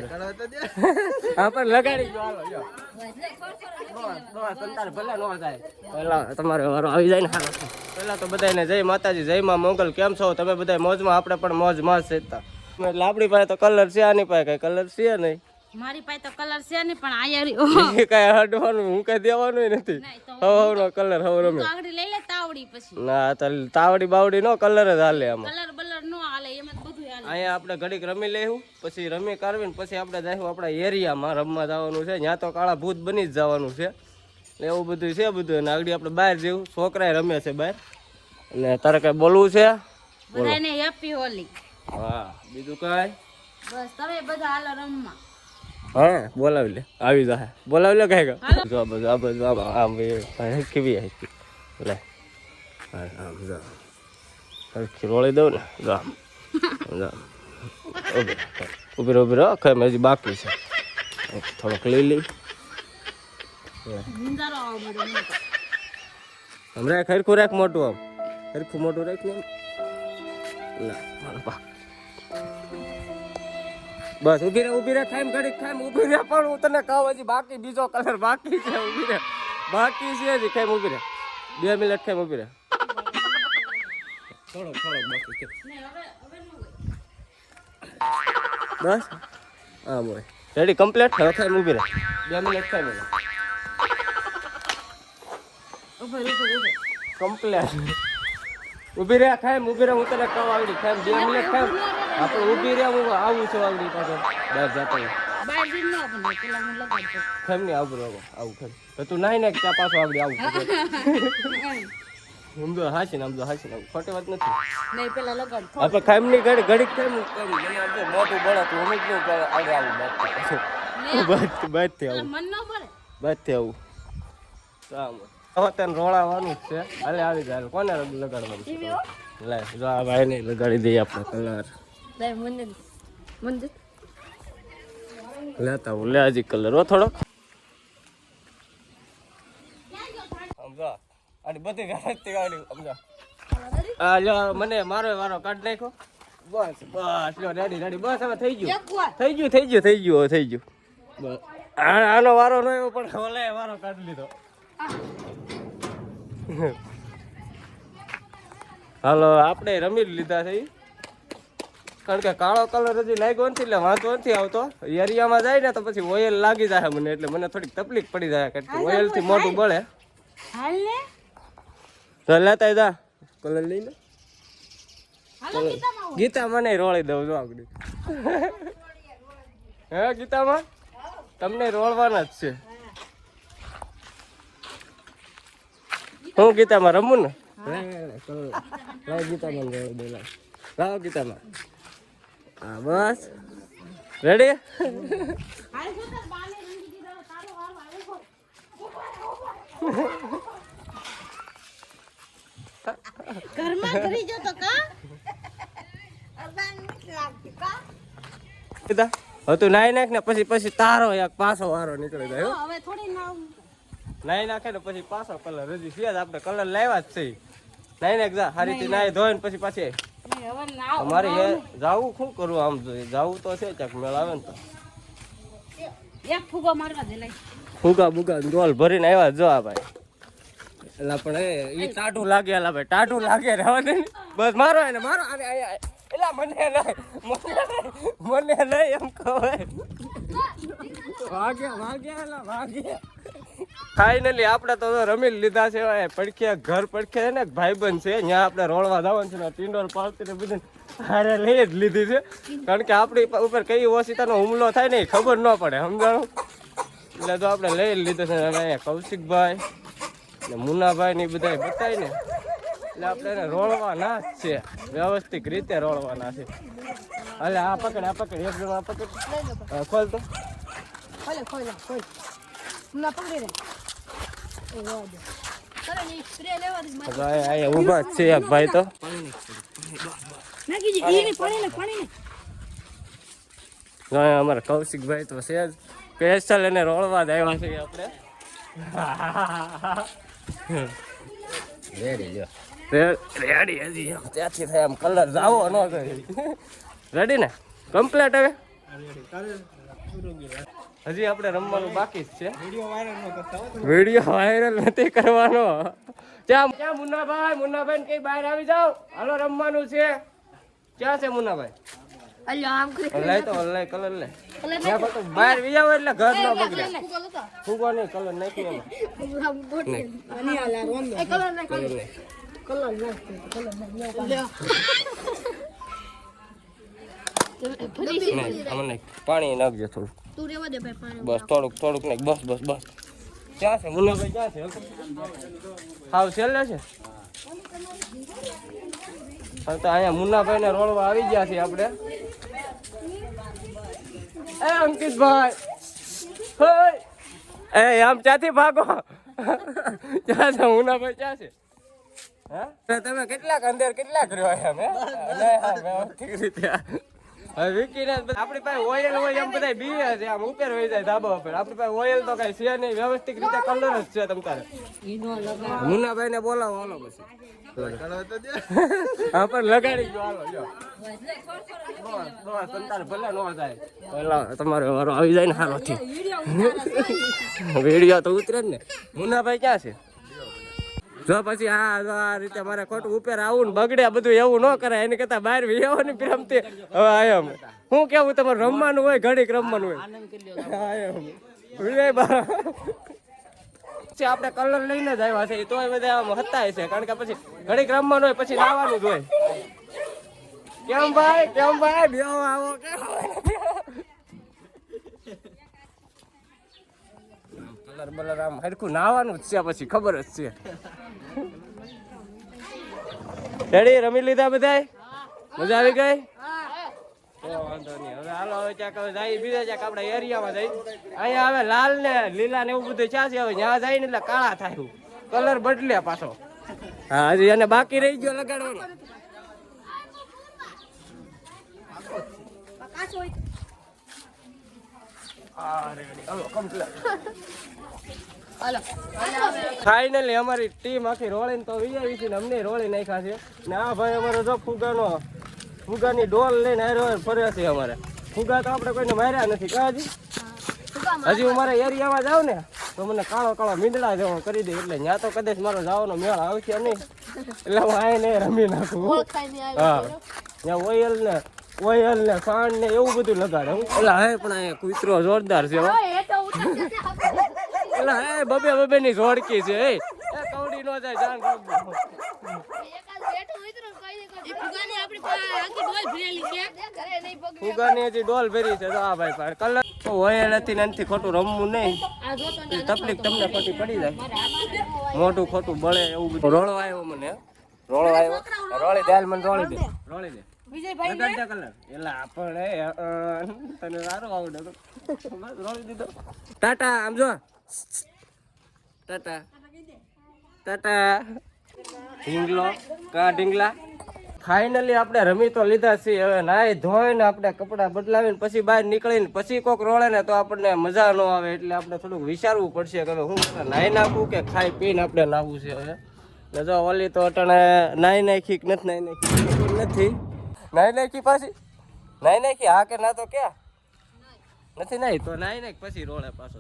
હા પણ લગાડી દો હાલો જો ભલે નો થાય પેલા તમારે વારો આવી જાય ને પેલા તો બધાને જય માતાજી જય માં મોગલ કેમ છો તમે બધા મોજમાં આપણે પણ મોજમાં જ હતા એટલે આપણી પાસે તો કલર છે આની પાસે કઈ કલર છે નહીં મારી પાસે તો કલર છે ને પણ આયરી કઈ હડવાનું હું કઈ દેવાનું નથી હવનો કલર હવ રમે આગળ લઈ લે તાવડી પછી ના તાવડી બાવડી નો કલર જ હાલે આમાં કલર બલર નો હાલે એમાં બધું હાલે અહીંયા આપણે ઘડીક રમી લેવું પછી રમી કરવીને પછી આપણે જઈશું આપણા એરિયામાં રમવા જવાનું છે ત્યાં તો કાળા ભૂત બની જ જવાનું છે એવું બધું છે બધું અને આગળ આપણે બહાર જેવું છોકરાએ રમે છે બહાર અને તારે કઈ બોલવું છે બધાને હેપી હોલી હા બીજું કઈ બસ તમે બધા હાલો રમવા હા બોલાવી લે આવી જાય બોલાવી લે કઈ જો બધું આ બધું આમ કેવી આવી લે આમ જા હરખી રોળી દઉં ને જા જા ઉભી રહો કઈ હજી બાકી છે થોડોક લઈ લઈ હમણાં ખરખું રાખ મોટું આમ ખરખું મોટું રાખ ને બસ ઉભી રે ખાઈમ ઘડી ખાઈમ ઉભી રે પણ હું તને કહું હજી બાકી બીજો કલર બાકી છે ઉભી રે બાકી છે હજી ખાઈમ ઉભી રે 2 મિનિટ ખાઈમ ઉભી રે થોડોક બાકી છે બસ હા બોય રેડી કમ્પ્લીટ હવે ખાઈમ ઉભી રે 2 મિનિટ ખાઈમ કમ્પ્લીટ ઉભી રે ખાઈમ ઉભી રે હું તને કહું આવડી ખાઈમ 2 મિનિટ ખાઈમ આપણે ઉભી રે હું આવું છું આવડી પાછો બહાર જતો ખાઈમ નહીં આવું ખાઈમ તો તું નાઈ ને ત્યાં પાછો આવડી આવું સમજો હાસી ને ખોટી વાત નથી નહીં પેલા લગાડ આપણે ખાઈમ ની ઘડીક ખાઈમ મોટું બળે તું અમે જ નહીં આગળ આવું બાદ થી આવું મન ન પડે બાદ થી આવું હવે તને રોળાવાનું જ છે હાલે આવી જાય કોને લગાડવાનું છે લે જો આ ભાઈ ને લગાડી દઈએ આપણે કલર લેતા હું લે હજી કલર હો થોડોક સમજો આની બધી ગાડી ગાડી સમજો આ લો મને મારો વારો કાઢ નાખ્યો બસ લો રેડી બસ હવે થઈ ગયું બસ આનો વારો ન આવ્યો પણ ઓલે વારો કાઢી લીધો હાલો આપણે રમી લીધા છે કારણ કે કાળો કલર હજી લાગ્યો નથી એટલે વાંધો નથી આવતો એરિયામાં જાય ને તો પછી ઓઇલ લાગી જાય મને એટલે મને થોડીક તકલીફ પડી જાય કારણ કે ઓઇલ થી મોટું બળે તો લેતા જા કલર લઈ લે ગીતા મને રોળી દઉં જો આગળ હે ગીતામાં તમને રોળવાના જ છે હું ગીતામાં રમું ને ગીતામાં લાવ ગીતામાં હા બસ રેડી ઘરમાં કરી જો તો કા હવે તું નાઈ નાખ ને પછી તારો એક પાછો વારો નીકળી જાય હવે થોડી નાઈ નાખે ને પછી પાછો કલર હજી છે આપણે કલર લાવ્યા જ છે નાઈ નાખ જા હારીથી નાઈ ધોઈને પછી પાછી અમારે જાવું શું કરવું આમ જોઈએ જાવું તો છે ક્યાંક મેળ આવે ને તો એક ફૂગો મારવા દે લઈ ફૂગા બુગા ડોલ ભરીને આવ્યા જો આ ભાઈ એટલે પણ એ ટાટું લાગે એલા ભાઈ ટાટું લાગે રહેવા દે બસ મારો એને મારો અને એલા મને નહીં એમ કહેવાય વાગ્યા ફાઇનલી આપણે તો રમી લીધા છે પડખે ઘર પડખે છે ને ભાઈબંધ છે ત્યાં આપણે રોળવા જવાનું છે ને ટીંડોર પાડતી ને બધું હારે લઈ જ લીધી છે કારણ કે આપણી ઉપર કઈ ઓશિતાનો હુમલો થાય ને ખબર ન પડે સમજાણું એટલે તો આપણે લઈ લીધો છે અહીંયા કૌશિકભાઈ ને મુન્નાભાઈ ને બધા બતાવી ને એટલે આપણે એને રોળવાના જ છે વ્યવસ્થિત રીતે રોળવાના છે હાલે આ પકડ એક જણ આ પકડ ખોલ તો ઉભા છે એક ભાઈ તો અમારા કૌશિકભાઈ તો છે જ સ્પેશિયલ એને રોળવા જ આવ્યા છે આપણે રેડી હજી ત્યાંથી થાય આમ કલર જાવો ન રેડી ને કમ્પ્લીટ હવે હજી આપણે રમવાનું બાકી જ છે. વિડીયો વાયરલ નથી કરવાનો. ક્યાં ક્યાં મુન્નાભાઈ કઈ બહાર આવી જાઓ, હાલો રમવાનું છે. ક્યાં છે મુન્નાભાઈ? લઈ તો લઈ કલર લે. બહાર વી જાવ એટલે ઘર ન બગડે. ફૂગો નહીં, કલર નાખી એમાં. પાણી નાખજો થોડું. બસ થોડુંક નાખ. બસ. ક્યાં છે મુન્નાભાઈ? ક્યાં છે? હાવ છેલ્લે છે. હવે તો અહીંયા મુન્નાભાઈ ને રોડવા આવી ગયા છે આપણે. એ અંકિતભાઈ, એ આમ ક્યાંથી ભાગો? ક્યાં છે મુન્નાભાઈ? ક્યાં છે? તમે કેટલાક અંદર કેટલાક રહ્યો એમ? ઠીક રીતે હવે વિકીને આપણી પાસે ઓઇલ હોય એમ બધા બીવે છે, આમ ઉપર વહી જાય ધાબા ઉપર. આપણી પાસે ઓઇલ તો કઈ છે નહીં, વ્યવસ્થિત રીતે કલર જ છે. તમ તારે મુન્નાભાઈ ને બોલાવો, હાલો પછી. હા પણ લગાડી ગયો, હાલો જો. બસ તમતારે ભલે નો જાય, પેલા તમારો વારો આવી જાય ને હારો થી. વિડીયો તો ઉતરે ને. મુન્નાભાઈ ક્યાં છે? જો પછી આ રીતે મારે ખોટું ઉપર આવું ને બગડે બધું, એવું ન કરાય. એની કરતા બહાર વિયાવો ને પ્રેમથી. હવે આયમ હું કેવું, તમારે રમવાનું હોય, ઘડીક રમવાનું હોય. પછી આપણે કલર લઈને જ આવ્યા છે, તોય બધા આમ હતા છે. કારણ કે પછી ઘડીક રમવાનું હોય, પછી લાવવાનું જ હોય. કેમ ભાઈ બેહો આવો. કલર બલર આમ હરખું નાવાનું જ છે, પછી ખબર જ છે. રેડી રમી લીધા બધાય? મજા આવી ગઈ? વાંધો નહીં. હવે હાલો હવે ક્યાંક જાય બીજા ક્યાંક આપણા એરિયામાં જાય. અહીંયા હવે લાલ ને લીલા ને એવું બધું ક્યાં છે? હવે ત્યાં જાય ને એટલે કાળા થાય, કલર બદલે પાછો. હા હજી એને બાકી રહી ગયો લગાડવાનો. ફાઇનલી અમારી ટીમ આખી રોળીને તો વિજાવી છે ને અમને રોળી નાખ્યા છે. ને આ ભાઈ અમારો જો ફુગાની ડોલ લઈને આવ્યો ફરે છે. અમારે ફુગા તો આપણે કોઈને માર્યા નથી. કાજી હજી હું મારા એરિયામાં જાઉં ને તો મને કાળો મીંદડા જેવો કરી દે, એટલે ત્યાં તો કદાચ મારો જવાનો મેળ આવશે નહીં, એટલે હું આને રમી નાખું. હા ત્યાં ઓઇલ ને ખાંડ ને એવું બધું લગાડે. એટલે હે પણ અહીંયા કૂતરો જોરદાર છે. એટલે હે બબે ની જોડકી છે. એ કવડી નો જાય, જાન રાખજો. ફુગાની હજી ડોલ ભરી છે. તો આ ભાઈ પણ કલર ઓઇલ હતી ને એનાથી ખોટું રમવું નહીં, તકલીફ તમને ખોટી પડી જાય. મોટું ખોટું બળે એવું બધું. રોળો આવ્યો મને, રોળી દે, મને રોળી દે. ટાટા આમ જો, ટાટા ઢીંગલા. ફાઇનલી આપણે રમી તો લીધા છીએ. હવે નાઈ ધોઈને આપણે કપડાં બદલાવીને પછી બહાર નીકળીને પછી કોક રોળે ને તો આપણને મજા ન આવે, એટલે આપણે થોડુંક વિચારવું પડશે કે હું નાઈ નાખું કે ખાઈ પીને આપણે નાહવું છે. હવે જો ઓલી તો અટાણે નાઈ નાખી નથી નાખી પાછી નાઈ નાખી. હા કે ના તો ક્યાં નથી નાઈ તો નાઈ નાખ પછી રોળે પાછો.